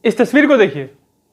इस तस्वीर को देखिए,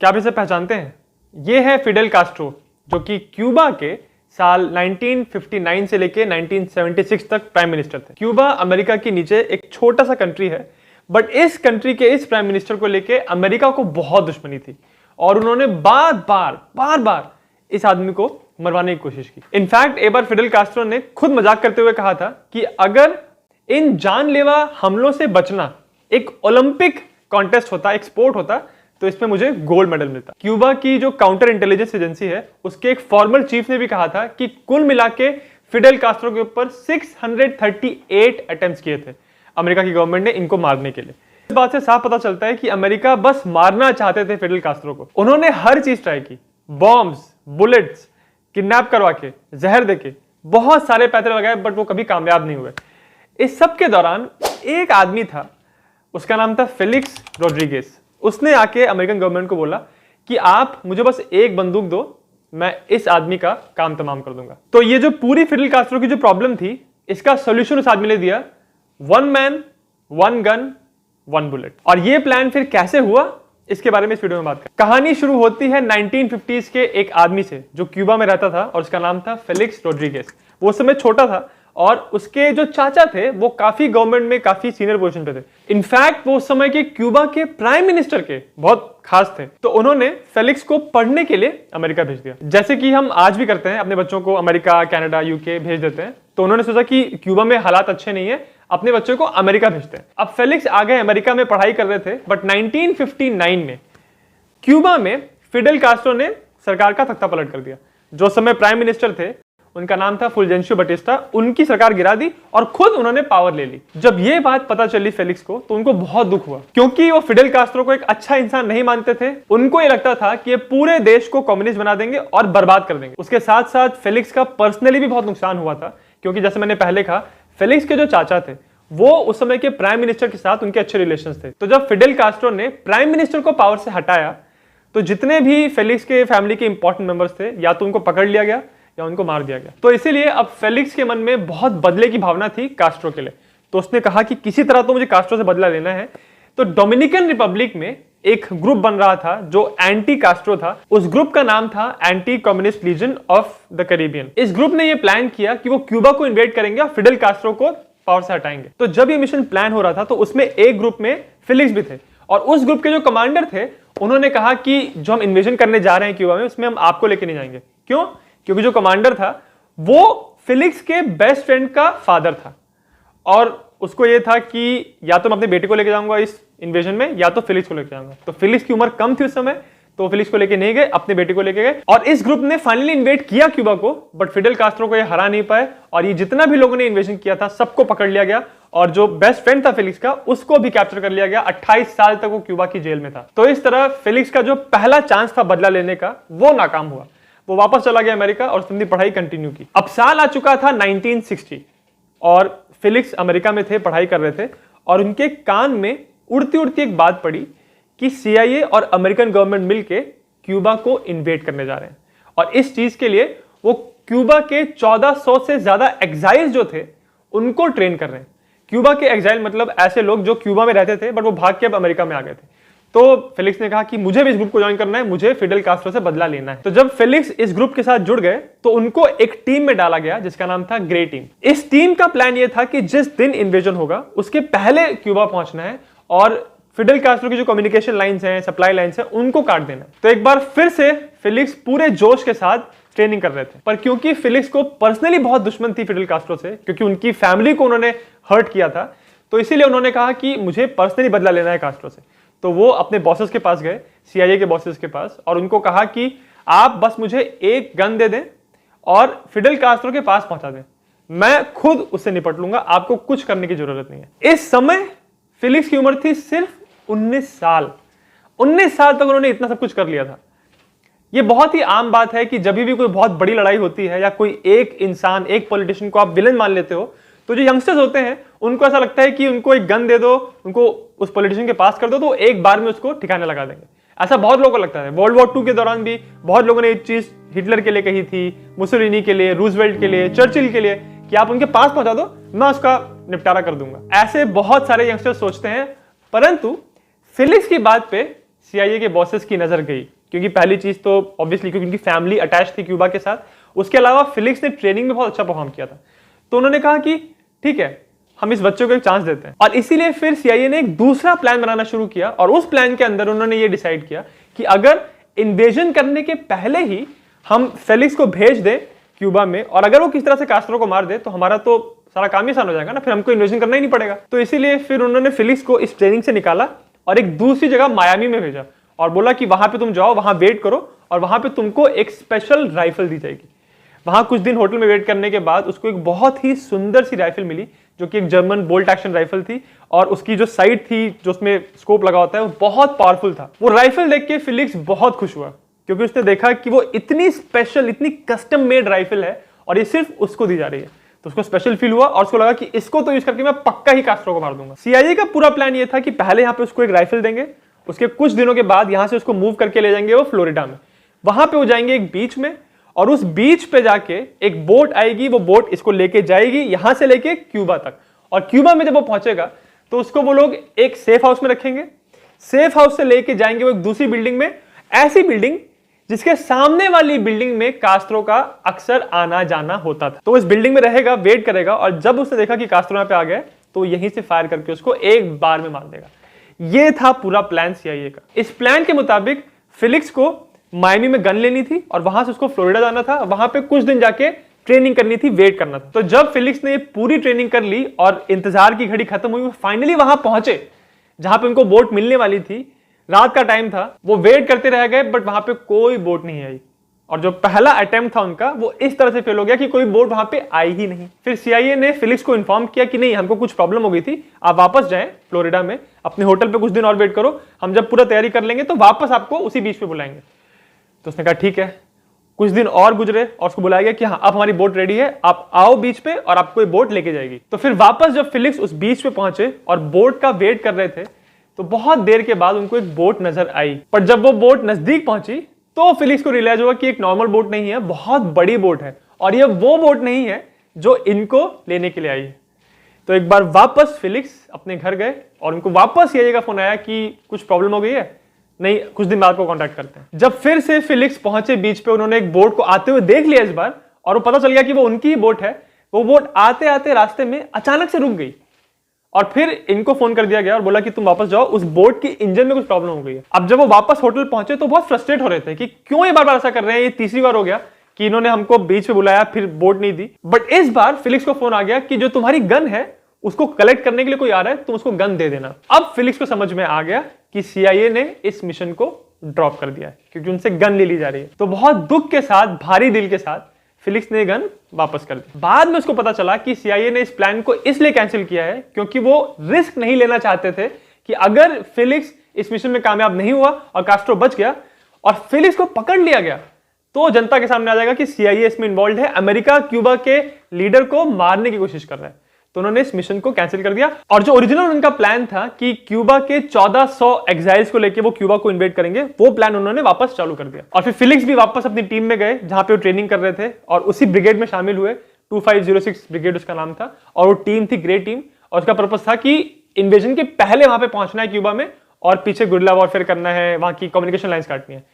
क्या आप इसे पहचानते हैं? ये है फिडेल कास्ट्रो, जो कि क्यूबा के साल 1959 से लेके 1976 तक प्राइम मिनिस्टर थे। क्यूबा अमेरिका के नीचे एक छोटा सा कंट्री है, बट इस कंट्री के इस प्राइम मिनिस्टर को लेके अमेरिका को बहुत दुश्मनी थी और उन्होंने बार बार इस आदमी को मरवाने की कोशिश की। इनफैक्ट एक बार फिडेल कास्ट्रो ने खुद मजाक करते हुए कहा था कि अगर इन जानलेवा हमलों से बचना एक ओलंपिक कॉन्टेस्ट होता, एक स्पोर्ट होता, तो इसमें मुझे गोल्ड मेडल मिलता। क्यूबा की जो काउंटर इंटेलिजेंस एजेंसी है, उसके एक फॉर्मल चीफ ने भी कहा था कि कुल मिला के फिडेल कास्ट्रो के ऊपर 638 अटेम्प्ट्स किए थे अमेरिका की गवर्नमेंट ने इनको मारने के लिए। इस बात से साफ पता चलता है कि अमेरिका बस मारना चाहते थे फिडेल कास्ट्रो को। उन्होंने हर चीज ट्राई की, बॉम्ब्स, बुलेट्स, किडनैप करवा के, जहर देके, बहुत सारे पैसे लगाए, बट वो कभी कामयाब नहीं हुए। इस सब के दौरान एक आदमी था, उसका नाम था फेलिक्स रोड्रिगेज। उसने आके अमेरिकन गवर्नमेंट को बोला कि आप मुझे बस एक बंदूक दो, मैं इस आदमी का काम तमाम कर दूंगा। तो ये जो पूरी फिडेल कास्ट्रो की जो प्रॉब्लम थी, इसका सॉल्यूशन उस आदमी ने दिया, 1 मैन 1 गन 1 बुलेट। और ये प्लान फिर कैसे हुआ, इसके बारे में इस वीडियो में बात करें। कहानी शुरू होती है 1950s के एक आदमी से जो क्यूबा में रहता था और उसका नाम था फेलिक्स रोड्रिगेज। वो उस समय छोटा था और उसके जो चाचा थे वो काफी गवर्नमेंट में काफी सीनियर पोजीशन पे थे। इनफैक्ट वो उस समय के क्यूबा के प्राइम मिनिस्टर के बहुत खास थे। तो उन्होंने फेलिक्स को पढ़ने के लिए अमेरिका भेज दिया, जैसे कि हम आज भी करते हैं, अपने बच्चों को अमेरिका, कनाडा, यूके भेज देते हैं। तो उन्होंने सोचा कि क्यूबा में हालात अच्छे नहीं है, अपने बच्चों को अमेरिका भेजते हैं। अब फेलिक्स आ गए, अमेरिका में पढ़ाई कर रहे थे, बट 1959 में क्यूबा में फिडेल कास्ट्रो ने सरकार का तख्ता पलट कर दिया। जो समय प्राइम मिनिस्टर थे, उनका नाम था फुलजेंशियो बटिस्टा, उनकी सरकार गिरा दी और खुद उन्होंने पावर ले ली। जब ये बात पता चली फेलिक्स को, तो उनको बहुत दुख हुआ, क्योंकि वो फिडेल कास्ट्रो को एक अच्छा इंसान नहीं मानते थे। उनको ये लगता था कि ये पूरे देश को कम्युनिस्ट बना देंगे और बर्बाद कर देंगे। उसके साथ साथ फेलिक्स का पर्सनली भी बहुत नुकसान हुआ था, क्योंकि जैसे मैंने पहले कहा, फेलिक्स के जो चाचा थे वो उस समय के प्राइम मिनिस्टर के साथ उनके अच्छे रिलेशंस थे। तो जब फिडेल कास्ट्रो ने प्राइम मिनिस्टर को पावर से हटाया, तो जितने भी फेलिक्स के फैमिली के इंपॉर्टेंट मेंबर्स थे, या तो उनको पकड़ लिया गया या उनको मार दिया गया। तो इसीलिए अब फेलिक्स के मन में बहुत बदले की भावना थी कास्ट्रो के लिए। तो उसने कहा कि किसी तरह तो मुझे कास्ट्रो से बदला लेना है। तो डोमिनिकन रिपब्लिक में एक ग्रुप बन रहा था जो एंटी कास्ट्रो था। उस ग्रुप का नाम था anti communist legion of the Caribbean. इस ग्रुप ने यह प्लान किया कि वो क्यूबा को इन्वेड करेंगे और फिडेल कास्ट्रो को पावर से हटाएंगे। तो जब ये मिशन प्लान हो रहा था, तो उसमें एक ग्रुप में फेलिक्स भी थे, और उस ग्रुप के जो कमांडर थे, उन्होंने कहा कि जो हम इन्वेजन करने जा रहे हैं क्यूबा में, उसमें हम आपको लेके नहीं जाएंगे। क्यों? क्योंकि जो कमांडर था वो फेलिक्स के बेस्ट फ्रेंड का फादर था, और उसको ये था कि या तो मैं अपने बेटे को लेके जाऊंगा इस इन्वेजन में, या तो फेलिक्स को लेके जाऊंगा। तो फेलिक्स की उम्र कम थी उस समय, तो फेलिक्स को लेके नहीं गए, अपने बेटे को लेके गए। और इस ग्रुप ने फाइनली इन्वेड किया क्यूबा को, बट फिडेल कास्ट्रो को ये हरा नहीं पाए, और ये जितना भी लोगों ने इन्वेजन किया था सबको पकड़ लिया गया, और जो बेस्ट फ्रेंड था फेलिक्स का, उसको भी कैप्चर कर लिया गया। 28 साल तक वो क्यूबा की जेल में था। तो इस तरह फेलिक्स का जो पहला चांस था बदला लेने का, वो नाकाम हुआ। वो वापस चला गया अमेरिका और उसने पढ़ाई कंटिन्यू की। अब साल आ चुका था 1960, और फेलिक्स अमेरिका में थे, पढ़ाई कर रहे थे, और उनके कान में उड़ती उड़ती एक बात पड़ी कि CIA और अमेरिकन गवर्नमेंट मिलके क्यूबा को इन्वेड करने जा रहे हैं। और इस चीज के लिए वो क्यूबा के 1400 से ज्यादा एग्जाइल जो थे, उनको ट्रेन कर रहे हैं। क्यूबा के एग्जाइल मतलब ऐसे लोग जो क्यूबा में रहते थे, बट वो भाग के अब अमेरिका में आ गए थे। तो फेलिक्स ने कहा कि मुझे भी इस ग्रुप को ज्वाइन करना है, मुझे फिडेल कास्ट्रो से बदला लेना है। तो जब फेलिक्स इस ग्रुप के साथ जुड़ गए, तो उनको एक टीम में डाला गया जिसका नाम था ग्रे टीम। इस टीम का प्लान यह था कि जिस दिन इन्वेजन होगा उसके पहले क्यूबा पहुंचना है और फिडेल कास्ट्रो की जो कम्युनिकेशन लाइंस हैं, सप्लाई लाइंस हैं, उनको काट देना। तो एक बार फिर से फेलिक्स पूरे जोश के साथ ट्रेनिंग कर रहे थे, पर क्योंकि फेलिक्स को पर्सनली बहुत दुश्मन थी फिडेल कास्ट्रो से, क्योंकि उनकी फैमिली को उन्होंने हर्ट किया था, तो इसीलिए उन्होंने कहा कि मुझे पर्सनली बदला लेना है कास्ट्रो से। तो वो अपने बॉसेस के पास गए, CIA के बॉसेस के पास, और उनको कहा कि आप बस मुझे एक गन दे दें और फिडेल कास्ट्रो के पास पहुंचा दें, मैं खुद उससे निपट लूंगा, आपको कुछ करने की जरूरत नहीं है। इस समय फेलिक्स की उम्र थी सिर्फ 19 साल। 19 साल तक उन्होंने इतना सब कुछ कर लिया था। यह बहुत ही आम बात है कि जब भी कोई बहुत बड़ी लड़ाई होती है, या कोई एक इंसान, एक पॉलिटिशियन को आप विलन मान लेते हो, तो जो यंगस्टर्स होते हैं उनको ऐसा लगता है कि उनको एक गन दे दो, उनको उस पॉलिटिशियन के पास कर दो, तो एक बार में उसको ठिकाने लगा देंगे। ऐसा बहुत लोगों को लगता है। वर्ल्ड वॉर 2 के दौरान भी बहुत लोगों ने एक चीज हिटलर के लिए कही थी, मुसोलिनी के लिए, रूजवेल्ट के लिए, चर्चिल के लिए, कि आप उनके पास पहुंचा दो, मैं उसका निपटारा कर दूंगा। ऐसे बहुत सारे यंगस्टर्स सोचते हैं, परंतु फेलिक्स की बात पे CIA के बॉसेस की नजर गई, क्योंकि पहली चीज तो ऑब्वियसली क्योंकि उनकी फैमिली अटैच थी क्यूबा के साथ, उसके अलावा फिलिक्स ने ट्रेनिंग में बहुत अच्छा परफॉर्म किया था। तो उन्होंने कहा कि ठीक है, हम इस बच्चों को एक चांस देते हैं। और इसीलिए फिर CIA ने एक दूसरा प्लान बनाना शुरू किया, और उस प्लान के अंदर उन्होंने ये डिसाइड किया कि अगर इन्वेजन करने के पहले ही हम फेलिक्स को भेज दें क्यूबा में, और अगर वो किस तरह से कास्ट्रो को मार दे तो हमारा तो सारा काम ही आसान हो जाएगा ना, फिर हमको इन्वेजन करना ही नहीं पड़ेगा। तो इसीलिए फिर उन्होंने फेलिक्स को इस ट्रेनिंग से निकाला और एक दूसरी जगह मायामी में भेजा और बोला कि वहां पे तुम जाओ, वहां वेट करो, और वहां पे तुमको एक स्पेशल राइफल दी जाएगी। वहां कुछ दिन होटल में वेट करने के बाद उसको एक बहुत ही सुंदर सी राइफल मिली, जो कि एक जर्मन बोल्ट एक्शन राइफल थी, और उसकी जो साइड थी, जो उसमें स्कोप लगा होता है, वो बहुत पावरफुल था। वो राइफल देख के फिलिक्स बहुत खुश हुआ, क्योंकि उसने देखा कि वो इतनी स्पेशल, इतनी कस्टम मेड राइफल है और ये सिर्फ उसको दी जा रही है। तो उसको स्पेशल फील हुआ और उसको लगा कि इसको तो यूज करके मैं पक्का ही कास्ट्रो को मार दूंगा। CIA का पूरा प्लान ये था कि पहले यहाँ पे उसको एक राइफल देंगे, उसके कुछ दिनों के बाद यहाँ से उसको मूव करके ले जाएंगे वो फ्लोरिडा में। वहां पे वो जाएंगे एक बीच में, और उस बीच पे जाके एक बोट आएगी, वो बोट इसको लेके जाएगी यहां से लेके क्यूबा तक, और क्यूबा में जब वो पहुंचेगा तो उसको वो लोग एक सेफ हाउस में रखेंगे। सेफ हाउस से लेके जाएंगे वो एक दूसरी बिल्डिंग में, ऐसी बिल्डिंग जिसके सामने वाली बिल्डिंग में कास्ट्रो का अक्सर आना जाना होता था। तो इस बिल्डिंग में रहेगा, वेट करेगा, और जब उसने देखा कि कास्ट्रो यहाँ पे आ गए तो यहीं से फायर करके उसको एक बार में मार देगा। यह था पूरा प्लान CIA का। इस प्लान के मुताबिक फिलिक्स को मायामी में गन लेनी थी और वहां से उसको फ्लोरिडा जाना था, वहां पे कुछ दिन जाके ट्रेनिंग करनी थी, वेट करना था। तो जब फिलिक्स ने पूरी ट्रेनिंग कर ली और इंतजार की घड़ी खत्म हुई, वो फाइनली वहां पहुंचे जहां पे उनको बोट मिलने वाली थी। रात का टाइम था, वो वेट करते रह गए, बट वहां पे कोई बोट नहीं आई, और जो पहला अटेम्प्ट था उनका वो इस तरह से फेल हो गया कि कोई बोट वहां पे आई ही नहीं। फिर CIA ने फिलिक्स को इन्फॉर्म किया कि नहीं, हमको कुछ प्रॉब्लम हो गई थी, आप वापस जाएं फ्लोरिडा में, अपने होटल पे कुछ दिन और वेट करो, हम जब पूरा तैयारी कर लेंगे तो वापस आपको उसी बीच पे बुलाएंगे। तो उसने कहा ठीक है। कुछ दिन और गुजरे और उसको बुलाया गया कि हाँ, अब हमारी बोट रेडी है, आप आओ बीच पे और आपको ये बोट लेके जाएगी। तो फिर वापस जब फिलिक्स उस बीच पे पहुंचे और बोट का वेट कर रहे थे, तो बहुत देर के बाद उनको एक बोट नजर आई। पर जब वो बोट नजदीक पहुंची तो फिलिक्स को रियलाइज हुआ कि एक नॉर्मल बोट नहीं है, बहुत बड़ी बोट है, और ये वो बोट नहीं है जो इनको लेने के लिए आई है। तो एक बार वापस फिलिक्स अपने घर गए और उनको वापस CIA का फोन आया कि कुछ प्रॉब्लम हो गई है, नहीं, कुछ दिन बाद को कांटेक्ट करते हैं। जब फिर से फिलिक्स पहुंचे बीच पे, उन्होंने एक बोट को आते हुए देख लिया इस बार, और वो पता चल गया कि वो उनकी ही बोट है। वो बोट आते आते रास्ते में अचानक से रुक गई, और फिर इनको फोन कर दिया गया और बोला कि तुम वापस जाओ, उस बोट की इंजन में कुछ प्रॉब्लम हो गई है। अब जब वो वापस होटल पहुंचे तो बहुत फ्रस्ट्रेट हो रहे थे कि क्यों ये बार-बार ऐसा कर रहे हैं, ये तीसरी बार हो गया कि इन्होंने हमको बीच पे बुलाया फिर बोट नहीं दी। बट इस बार फिलिक्स को फोन आ गया कि जो तुम्हारी गन है उसको कलेक्ट करने के लिए कोई आ रहा है, तुम उसको गन दे देना। अब फिलिक्स को समझ में आ गया कि CIA ने इस मिशन को ड्रॉप कर दिया है, क्योंकि उनसे गन ले ली जा रही है। तो बहुत दुख के साथ, भारी दिल के साथ फिलिक्स ने गन वापस कर दी। बाद में उसको पता चला कि CIA ने इस प्लान को इसलिए कैंसिल किया है क्योंकि वो रिस्क नहीं लेना चाहते थे कि अगर फिलिक्स इस मिशन में कामयाब नहीं हुआ और कास्ट्रो बच गया और फिलिक्स को पकड़ लिया गया, तो जनता के सामने आ जाएगा कि CIA इसमें इन्वॉल्व है, अमेरिका क्यूबा के लीडर को मारने की कोशिश कर रहा है। तो उन्होंने इस मिशन को कैंसिल कर दिया, और जो ओरिजिनल उनका प्लान था कि क्यूबा के 1400 एग्जाइल्स को लेके वो क्यूबा को इन्वेड करेंगे, वो प्लान उन्होंने वापस चालू कर दिया। और फिर फिलिक्स भी वापस अपनी टीम में गए जहां पे वो ट्रेनिंग कर रहे थे, और उसी ब्रिगेड में शामिल हुए। 2506 ब्रिगेड उसका नाम था, और वो टीम थी ग्रे टीम, और उसका पर्पस था कि इन्वेजन के पहले वहां पे पहुंचना है क्यूबा में, और पीछे गुरिल्ला वॉरफेयर करना है, वहां की कम्युनिकेशन लाइंस काटनी है।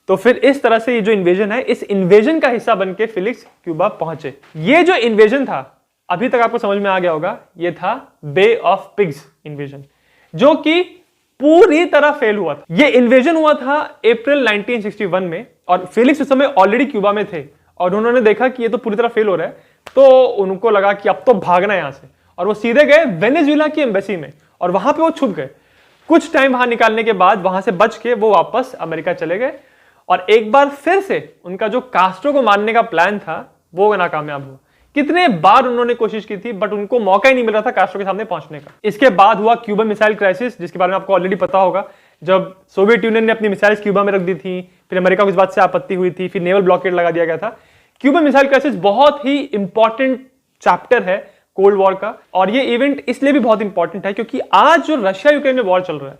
तो फिर इस तरह से ये जो इन्वेजन है, इस इन्वेजन का हिस्सा बनके फिलिक्स क्यूबा पहुंचे। ये जो इन्वेजन था, अभी तक आपको समझ में आ गया होगा, ये था बे ऑफ पिग्स इन्वेजन, जो कि पूरी तरह फेल हुआ था। ये इन्वेजन हुआ था अप्रैल 1961 में, और फिलिक्स उस समय ऑलरेडी क्यूबा में थे, और उन्होंने देखा कि ये तो पूरी तरह फेल हो रहा है, तो उनको लगा कि अब तो भागना है यहां से, और वो सीधे गए वेनेजुएला की एम्बेसी में, और वहां पे वो छुप गए। कुछ टाइम वहां निकालने के बाद वहां से बच के वो वापस अमेरिका चले गए, और एक बार फिर से उनका जो कास्ट्रो को मारने का प्लान था वो नाकामयाब हुआ। कितने बार उन्होंने कोशिश की थी, बट उनको मौका ही नहीं मिल रहा था कास्ट्रो के सामने पहुंचने का। इसके बाद हुआ क्यूबा मिसाइल क्राइसिस, जिसके बारे में आपको ऑलरेडी पता होगा, जब सोवियत यूनियन ने अपनी मिसाइल्स क्यूबा में रख दी थी, फिर अमेरिका को इस बात से आपत्ति हुई थी, फिर नेवल ब्लॉकेड लगा दिया गया था। क्यूबा मिसाइल क्राइसिस बहुत ही इंपॉर्टेंट चैप्टर है कोल्ड वॉर का, और ये इवेंट इसलिए भी बहुत इंपॉर्टेंट है क्योंकि आज जो रशिया यूक्रेन में वॉर चल रहा है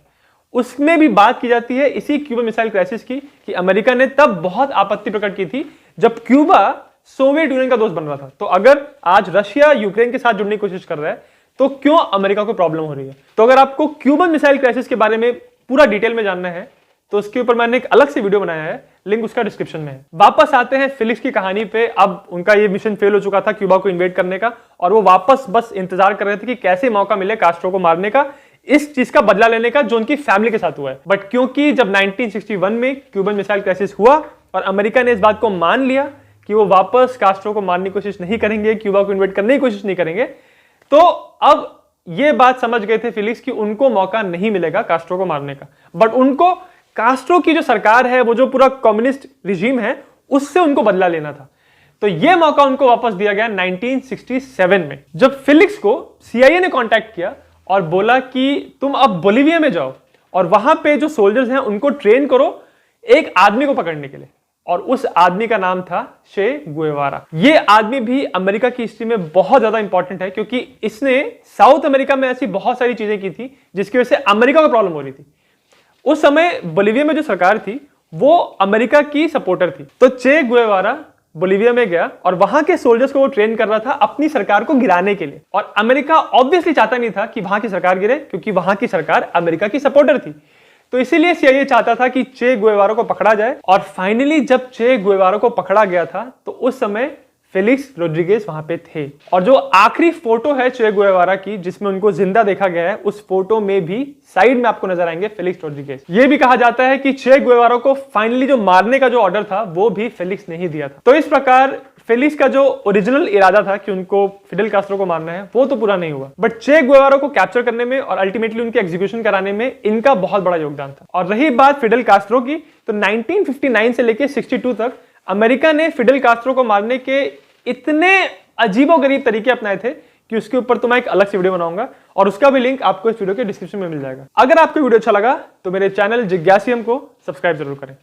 उसमें भी बात की जाती है इसी क्यूबा मिसाइल क्राइसिस की, कि अमेरिका ने तब बहुत आपत्ति प्रकट की थी जब क्यूबा सोवियत यूनियन का दोस्त बन रहा था। तो अगर आज रशिया यूक्रेन के साथ जुड़ने की कोशिश कर रहा है तो क्यों अमेरिका को प्रॉब्लम हो रही है। तो अगर आपको क्यूबन मिसाइल क्राइसिस के बारे में पूरा डिटेल में जानना है तो उसके ऊपर मैंने एक अलग से वीडियो बनाया है, लिंक उसका डिस्क्रिप्शन में है। वापस आते हैं फिलिक्स की कहानी पे। अब उनका ये मिशन फेल हो चुका था क्यूबा को इन्वेड करने का, और वो वापस बस इंतजार कर रहे थे कि कैसे मौका मिले कास्ट्रो को मारने का, इस चीज का बदला लेने का जो उनकी फैमिली के साथ हुआ है। बट क्योंकि जब 1961 में क्यूबन मिसाइल क्राइसिस हुआ और अमेरिका ने इस बात को मान लिया कि वो वापस कास्ट्रो को मारने की कोशिश नहीं करेंगे, क्यूबा को इन्वेड करने की कोशिश नहीं करेंगे, तो अब ये बात समझ गए थे फिलिक्स कि उनको मौका नहीं मिलेगा कास्ट्रो को मारने का। बट उनको कास्ट्रो की जो सरकार है, वो जो पूरा कम्युनिस्ट रिजीम है, उससे उनको बदला लेना था। तो यह मौका उनको वापस दिया गया 1967 में, जब फिलिक्स को CIA ने कांटेक्ट किया और बोला कि तुम अब बोलिविया में जाओ और वहां पे जो सोल्जर्स हैं उनको ट्रेन करो एक आदमी को पकड़ने के लिए। और उस आदमी का नाम था चे गुएवारा। ये आदमी भी अमेरिका की हिस्ट्री में बहुत ज्यादा इंपॉर्टेंट है, क्योंकि इसने साउथ अमेरिका में ऐसी बहुत सारी चीजें की थी जिसकी वजह से अमेरिका को प्रॉब्लम हो रही थी। उस समय बोलिविया में जो सरकार थी वो अमेरिका की सपोर्टर थी। तो चे गुएवारा बोलिविया में गया और वहां के सोल्जर्स को वो ट्रेन कर रहा था अपनी सरकार को गिराने के लिए। और अमेरिका ऑब्वियसली चाहता नहीं था कि वहां की सरकार गिरे, क्योंकि वहां की सरकार अमेरिका की सपोर्टर थी। तो इसीलिए CIA चाहता था कि चे गुएवारा को पकड़ा जाए। और फाइनली जब चे गुएवारा को पकड़ा गया था तो उस समय फेलिक्स रोड्रिगेज वहां पे थे। और जो आखिरी फोटो है चे गुएवारा की जिसमें उनको जिंदा देखा गया है, उस फोटो में भी साइड में आपको नजर आएंगे फेलिक्स रोड्रिगेज। ये भी कहा जाता है कि चे गुएवारा को फाइनली जो मारने का जो ऑर्डर था वो भी फेलिक्स ने ही दिया था। तो इस प्रकार फेलिक्स का जो ओरिजिनल इरादा था कि उनको फिडेल कास्ट्रो को मारना है, वो तो पूरा नहीं हुआ। बट चे गुएवारा को कैप्चर करने में और अल्टीमेटली उनके एग्जीक्यूशन कराने में इनका बहुत बड़ा योगदान था। और रही बात फिडेल कास्ट्रो की, तो 1959 से लेके 62 तक अमेरिका ने फिडेल कास्ट्रो को मारने के इतने अजीबोगरीब तरीके अपनाए थे कि उसके ऊपर तो मैं एक अलग से वीडियो बनाऊंगा, और उसका भी लिंक आपको इस वीडियो के डिस्क्रिप्शन में मिल जाएगा। अगर आपको वीडियो अच्छा लगा तो मेरे चैनल जिज्ञासियम को सब्सक्राइब जरूर करें।